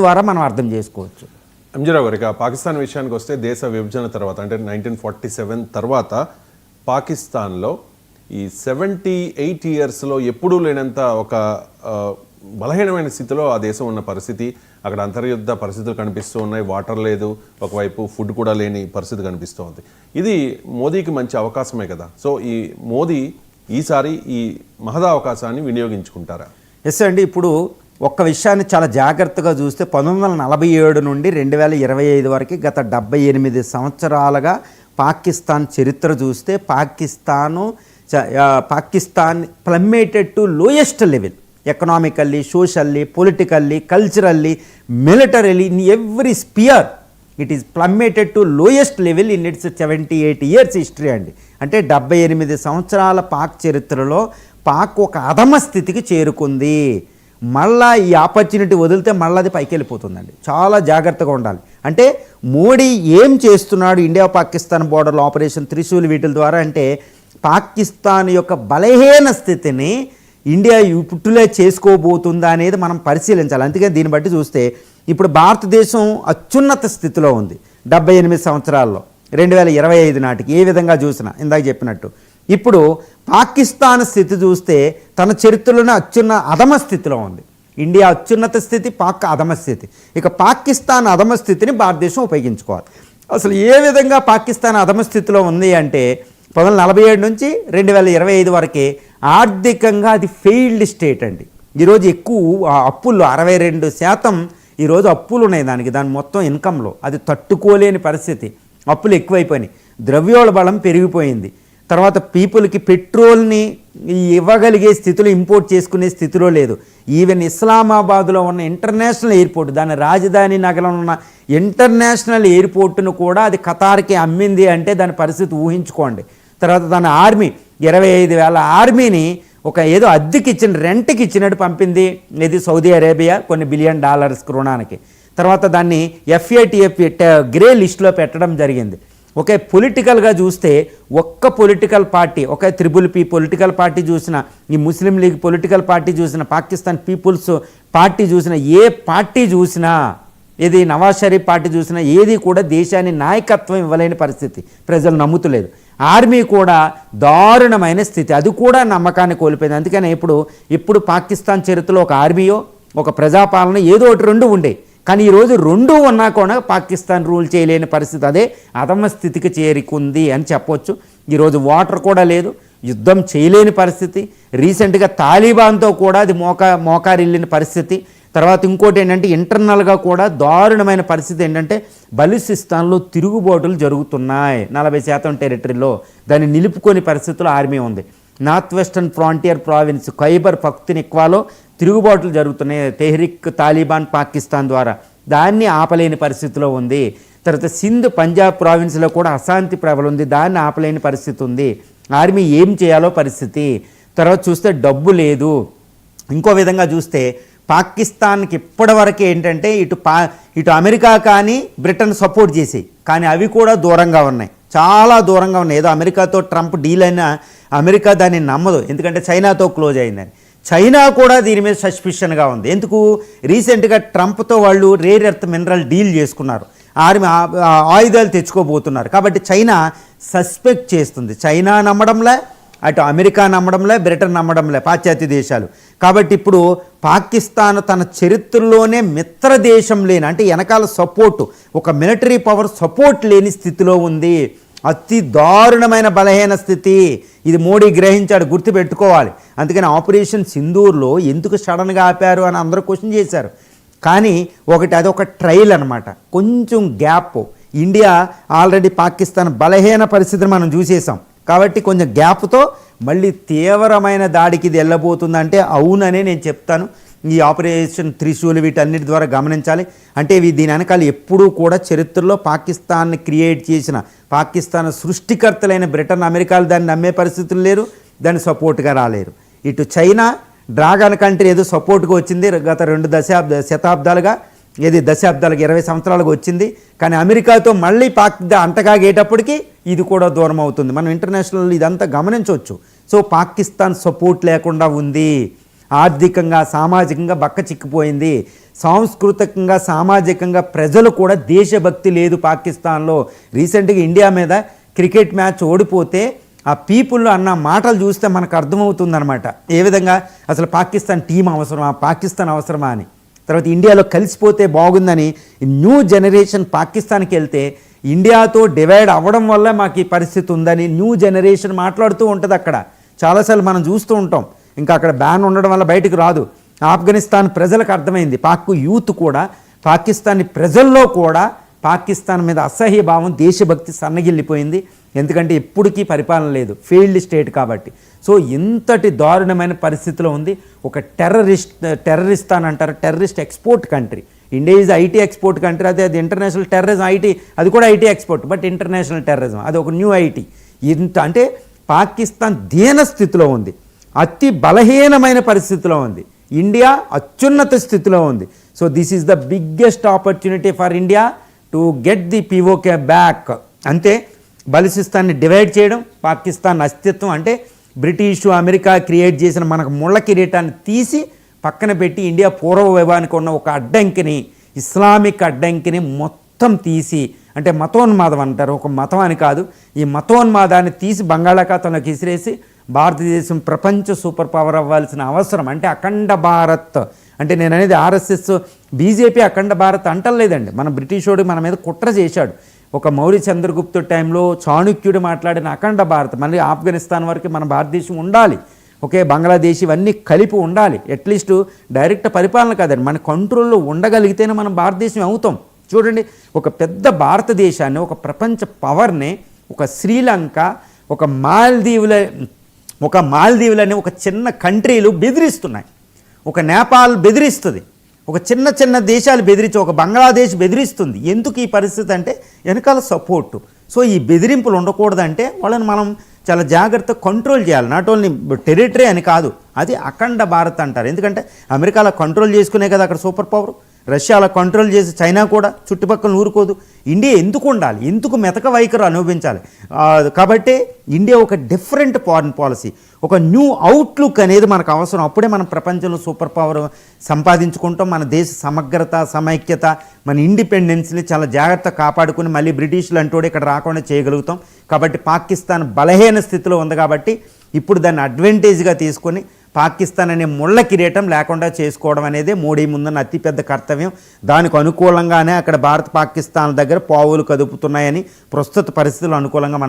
ద్వారా మనం అర్థం చేసుకోవచ్చు. ఎంజీరావు గారు, ఇక పాకిస్తాన్ విషయానికి వస్తే దేశ విభజన తర్వాత అంటే 1947 తర్వాత పాకిస్తాన్లో ఈ 78 ఇయర్స్లో ఎప్పుడూ లేనంత ఒక బలహీనమైన స్థితిలో ఆ దేశం ఉన్న పరిస్థితి, అక్కడ అంతర్యుద్ధ పరిస్థితులు కనిపిస్తూ ఉన్నాయి. వాటర్ లేదు, ఒకవైపు ఫుడ్ కూడా లేని పరిస్థితి కనిపిస్తూ ఉంది. ఇది మోదీకి మంచి అవకాశమే కదా. సో ఈ మోదీ ఈసారి ఈ మహదా అవకాశాన్ని వినియోగించుకుంటారా? ఎస్ అండి. ఇప్పుడు ఒక్క విషయాన్ని చాలా జాగ్రత్తగా చూస్తే 1947 నుండి 2025 వరకు గత 78 సంవత్సరాలుగా పాకిస్తాన్ చరిత్ర చూస్తే Pakistan plummeted to lowest level economically, socially, politically, culturally, militarily, in every sphere it is plummeted to lowest level in its 78 years history అండి. అంటే 78 సంవత్సరాల పాక్ చరిత్రలో పాక్ ఒక అధమ స్థితికి చేరుకుంది. మళ్ళా ఈ ఆపర్చునిటీ వదిలితే మళ్ళీ అది పైకి వెళ్ళిపోతుందండి. చాలా జాగ్రత్తగా ఉండాలి. అంటే మోడీ ఏం చేస్తున్నాడు ఇండియా పాకిస్తాన్ బోర్డర్లో ఆపరేషన్ త్రిశూల్ వీటి ద్వారా అంటే పాకిస్తాన్ యొక్క బలహీన స్థితిని ఇండియా ఇప్పుడులే చేసుకోబోతుందా అనేది మనం పరిశీలించాలి. అందుకని దీన్ని బట్టి చూస్తే ఇప్పుడు భారతదేశం అత్యున్నత స్థితిలో ఉంది 78 సంవత్సరాల్లో 2025 నాటికి ఏ విధంగా చూసినా ఇందాక చెప్పినట్టు. ఇప్పుడు పాకిస్తాన్ స్థితి చూస్తే తన చరిత్రలోనే అధమ స్థితిలో ఉంది. ఇండియా అత్యున్నత స్థితి, పాక్ అధమ స్థితి. ఇక పాకిస్తాన్ అధమ స్థితిని భారతదేశం ఉపయోగించుకోవాలి. అసలు ఏ విధంగా పాకిస్తాన్ అధమ స్థితిలో ఉంది అంటే 1947 నుంచి 2025 వరకే ఆర్థికంగా అది ఫెయిల్డ్ స్టేట్ అండి. ఈరోజు ఎక్కువ అప్పుల్లో 62% ఈరోజు అప్పులు ఉన్నాయి దాని మొత్తం ఇన్కంలో. అది తట్టుకోలేని పరిస్థితి. అప్పులు ఎక్కువైపోయినాయి, ద్రవ్యోల్బణం పెరిగిపోయింది. తర్వాత పీపుల్కి పెట్రోల్ని ఇవ్వగలిగే స్థితిలో ఇంపోర్ట్ చేసుకునే స్థితిలో లేదు. ఈవెన్ ఇస్లామాబాద్లో ఉన్న ఇంటర్నేషనల్ ఎయిర్పోర్ట్, దాని రాజధాని నగరంలో ఉన్న ఇంటర్నేషనల్ ఎయిర్పోర్టును కూడా అది ఖతార్కి అమ్మింది అంటే దాని పరిస్థితి ఊహించుకోండి. తర్వాత దాని ఆర్మీ 25,000 ఆర్మీని ఒక ఏదో అద్దెకి రెంట్కి ఇచ్చినట్టు పంపింది. ఇది సౌదీ అరేబియా కొన్ని $1 బిలియన్ రుణానికి. తర్వాత దాన్ని FATF గ్రే లిస్టులో పెట్టడం జరిగింది. ఒకే పొలిటికల్గా చూస్తే ఒక్క పొలిటికల్ పార్టీ, ఒక త్రిబుల్-P పొలిటికల్ పార్టీ చూసిన, ఈ ముస్లిం లీగ్ పొలిటికల్ పార్టీ చూసిన, పాకిస్తాన్ పీపుల్స్ పార్టీ చూసిన, ఏ పార్టీ చూసినా, ఏది నవాజ్ షరీఫ్ పార్టీ చూసినా ఏది కూడా దేశాన్ని నాయకత్వం ఇవ్వలేని పరిస్థితి. ప్రజలు నమ్ముతలేదు. ఆర్మీ కూడా దారుణమైన స్థితి, అది కూడా నమ్మకాన్ని కోల్పోయింది. అందుకని ఇప్పుడు పాకిస్తాన్ చరిత్రలో ఒక ఆర్మీయో ఒక ప్రజాపాలన ఏదో ఒకటి రెండు ఉండే. కానీ ఈరోజు రెండూ ఉన్నా కూడా పాకిస్తాన్ రూల్ చేయలేని పరిస్థితి, అదే అధమ స్థితికి చేరుకుంది అని చెప్పొచ్చు. ఈరోజు వాటర్ కూడా లేదు, యుద్ధం చేయలేని పరిస్థితి. రీసెంట్గా తాలిబాన్తో కూడా అది మోకారిల్లిన పరిస్థితి. తర్వాత ఇంకోటి ఏంటంటే ఇంటర్నల్గా కూడా దారుణమైన పరిస్థితి ఏంటంటే బలూచిస్తాన్లో తిరుగుబాటులు జరుగుతున్నాయి. 40% టెరిటరీలో దాన్ని నిలుపుకొని పరిస్థితుల్లో ఆర్మీ ఉంది. North Western Frontier Province Khyber పఖ్తూన్ఖ్వాలో తిరుగుబాటులు జరుగుతున్నాయి తెహ్రిక్ తాలిబాన్ పాకిస్తాన్ ద్వారా. దాన్ని ఆపలేని పరిస్థితిలో ఉంది. తర్వాత సింధ్ పంజాబ్ ప్రావిన్స్లో కూడా అశాంతి ప్రబలుంది, దాన్ని ఆపలేని పరిస్థితి ఉంది. ఆర్మీ ఏం చేయాలో పరిస్థితి. తర్వాత చూస్తే డబ్బు లేదు. ఇంకో విధంగా చూస్తే పాకిస్తాన్కి ఇప్పటివరకు ఏంటంటే ఇటు అమెరికా కానీ బ్రిటన్ సపోర్ట్ చేసి, కానీ అవి కూడా దూరంగా ఉన్నాయి, చాలా దూరంగా ఉన్నాయి. ఏదో అమెరికాతో ట్రంప్ డీల్ అయినా అమెరికా దాన్ని నమ్మదు, ఎందుకంటే చైనాతో క్లోజ్ అయిందని. చైనా కూడా దీని మీద సస్పిషన్గా ఉంది. ఎందుకు? రీసెంట్గా ట్రంప్తో వాళ్ళు రేర్ ఎర్త్ మినరల్ డీల్ చేసుకున్నారు, ఆర్మీ ఆయుధాలు తెచ్చుకోబోతున్నారు. కాబట్టి చైనా సస్పెక్ట్ చేస్తుంది. చైనా నమ్మడంలే, అటు అమెరికా నమ్మడంలే, బ్రిటన్ నమ్మడంలే, పాశ్చాత్య దేశాలు. కాబట్టి ఇప్పుడు పాకిస్తాన్ తన చరిత్రలోనే మిత్ర దేశం లేని, అంటే వెనకాల సపోర్టు, ఒక మిలిటరీ పవర్ సపోర్ట్ లేని స్థితిలో ఉంది. అతి దారుణమైన బలహీన స్థితి. ఇది మోడీ గ్రహించాడు, గుర్తుపెట్టుకోవాలి. అందుకని ఆపరేషన్ సింధూర్లో ఎందుకు సడన్గా ఆపారు అని అందరూ క్వశ్చన్ చేశారు. కానీ అదొక ట్రయల్ అనమాట, కొంచెం గ్యాప్. ఇండియా ఆల్రెడీ పాకిస్తాన్ బలహీన పరిస్థితిని మనం చూసేసాం. కాబట్టి కొంచెం గ్యాప్తో మళ్ళీ తీవ్రమైన దాడికి ఇది వెళ్ళబోతుందంటే అవుననే నేను చెప్తాను. ఈ ఆపరేషన్ త్రిశూల్ వీటన్నిటి ద్వారా గమనించాలి. అంటే దీని వెనకాల ఎప్పుడూ కూడా చరిత్రలో పాకిస్తాన్ని క్రియేట్ చేసిన, పాకిస్తాన్ సృష్టికర్తలైన బ్రిటన్, అమెరికాలు దాన్ని నమ్మే పరిస్థితులు లేరు, దాన్ని సపోర్ట్గా రాలేరు. ఇటు చైనా డ్రాగన్ కంట్రీ ఏదో సపోర్ట్గా వచ్చింది గత 2 శతాబ్దాలుగా, 20 సంవత్సరాలుగా వచ్చింది. కానీ అమెరికాతో మళ్ళీ అంతకాగేటప్పటికీ ఇది కూడా దూరం అవుతుంది. మనం ఇంటర్నేషనల్ ఇదంతా గమనించవచ్చు. సో పాకిస్తాన్ సపోర్ట్ లేకుండా ఉంది, ఆర్థికంగా సామాజికంగా బక్క చిక్కిపోయింది. సాంస్కృతికంగా సామాజికంగా ప్రజలు కూడా దేశభక్తి లేదు పాకిస్తాన్లో. రీసెంట్గా ఇండియా మీద క్రికెట్ మ్యాచ్ ఓడిపోతే ఆ పీపుల్లో అన్న మాటలు చూస్తే మనకు అర్థమవుతుందన్నమాట ఏ విధంగా అసలు పాకిస్తాన్ టీం అవసరమా, పాకిస్తాన్ అవసరమా అని. తర్వాత ఇండియాలో కలిసిపోతే బాగుందని న్యూ జనరేషన్ పాకిస్తాన్కి వెళ్తే ఇండియాతో డివైడ్ అవ్వడం వల్ల మాకు ఈ పరిస్థితి ఉందని న్యూ జనరేషన్ మాట్లాడుతూ ఉంటుంది అక్కడ. చాలాసార్లు మనం చూస్తూ ఉంటాం. ఇంకా అక్కడ బ్యాన్ ఉండడం వల్ల బయటకు రాదు. ఆఫ్ఘనిస్తాన్ ప్రజలకు అర్థమైంది, పాక్ యూత్ కూడా, పాకిస్తానీ ప్రజల్లో కూడా పాకిస్తాన్ మీద అసహ్య భావం, దేశభక్తి సన్నగిల్లిపోయింది. ఎందుకంటే ఎప్పటికీ పరిపాలన లేదు, ఫెయిల్డ్ స్టేట్ కాబట్టి. సో ఇంతటి దారుణమైన పరిస్థితిలో ఉంది. ఒక టెర్రరిస్తాన్ అంటారు, terrorist export country. India is IT export country. అది ఇంటర్నేషనల్ టెర్రరిజం, ఐటీ అది కూడా IT export, but international terrorism అది ఒక న్యూ ఐటీ. ఇంత అంటే పాకిస్తాన్ దీన స్థితిలో ఉంది, అతి బలహీనమైన పరిస్థితిలో ఉంది. ఇండియా అత్యున్నత స్థితిలో ఉంది. So this is the biggest opportunity for India to get the PoK back. అంతే, బలిసిస్తాన్ని డివైడ్ చేయడం, పాకిస్తాన్ అస్తిత్వం అంటే బ్రిటిషు అమెరికా క్రియేట్ చేసిన మనకు ముళ్ళ కిరీటాన్ని తీసి పక్కన పెట్టి ఇండియా పూర్వ వైభవానికి ఉన్న ఒక అడ్డంకిని, ఇస్లామిక్ అడ్డంకిని మొత్తం తీసి, అంటే మతోన్మాదం అంటారు, ఒక మతం అని కాదు, ఈ మతోన్మాదాన్ని తీసి బంగాళాఖాతంలోకి విసిరేసి భారతదేశం ప్రపంచ సూపర్ పవర్ అవ్వాల్సిన అవసరం. అంటే అఖండ భారత్ అంటే నేను అనేది ఆర్ఎస్ఎస్ బీజేపీ అఖండ భారత్ అంటలేదండి. మన బ్రిటిషోడు మన మీద కుట్ర చేశాడు. ఒక మౌర్య చంద్రగుప్తు టైంలో చాణుక్యుడు మాట్లాడిన అఖండ భారత్, మళ్ళీ ఆఫ్ఘనిస్తాన్ వరకు మన భారతదేశం ఉండాలి, ఓకే, బంగ్లాదేశ్ ఇవన్నీ కలిపి ఉండాలి. అట్లీస్ట్ డైరెక్ట్ పరిపాలన కాదండి, మన కంట్రోల్లో ఉండగలిగితేనే మనం భారతదేశం అవుతాం. చూడండి, ఒక పెద్ద భారతదేశాన్ని, ఒక ప్రపంచ పవర్ని, ఒక శ్రీలంక, ఒక మాల్దీవులని ఒక చిన్న కంట్రీలు బెదిరిస్తున్నాయి. ఒక నేపాల్ బెదిరిస్తుంది, ఒక చిన్న చిన్న దేశాలు బెదిరించి, ఒక బంగ్లాదేశ్ బెదిరిస్తుంది. ఎందుకు ఈ పరిస్థితి అంటే వెనకాల సపోర్టు. సో ఈ బెదిరింపులు ఉండకూడదంటే వాళ్ళని మనం చాలా జాగ్రత్తగా కంట్రోల్ చేయాలి. నాట్ ఓన్లీ టెరిటరీ అని కాదు, అది అఖండ భారత్ అంటారు. ఎందుకంటే అమెరికాలో కంట్రోల్ చేసుకునే కదా అక్కడ సూపర్ పవర్, రష్యాలో కంట్రోల్ చేసి చైనా కూడా చుట్టుపక్కల ఊరుకోదు. ఇండియా ఎందుకు ఉండాలి, ఎందుకు మెతక వైఖరి అనుభవించాలి? కాబట్టి ఇండియా ఒక డిఫరెంట్ ఫారిన్ పాలసీ, ఒక న్యూ అవుట్లుక్ అనేది మనకు అవసరం. అప్పుడే మనం ప్రపంచంలో సూపర్ పవర్ సంపాదించుకుంటాం. మన దేశ సమగ్రత, సమైక్యత, మన ఇండిపెండెన్స్ని చాలా జాగ్రత్త కాపాడుకుని మళ్ళీ బ్రిటిష్లు అంటూడే ఇక్కడ రాకుండా చేయగలుగుతాం. కాబట్టి పాకిస్తాన్ బలహీన స్థితిలో ఉంది కాబట్టి ఇప్పుడు దాన్ని అడ్వాంటేజ్గా తీసుకొని పాకిస్తాన్ అనే ముళ్ళ కిరీటం లేకుండా చేసుకోవడం అనేది మోడీ ముందున్న అతిపెద్ద కర్తవ్యం. దానికి అనుకూలంగానే అక్కడ భారత్ పాకిస్తాన్ దగ్గర పావులు కదుపుతున్నాయని ప్రస్తుత పరిస్థితులు అనుకూలంగా మనం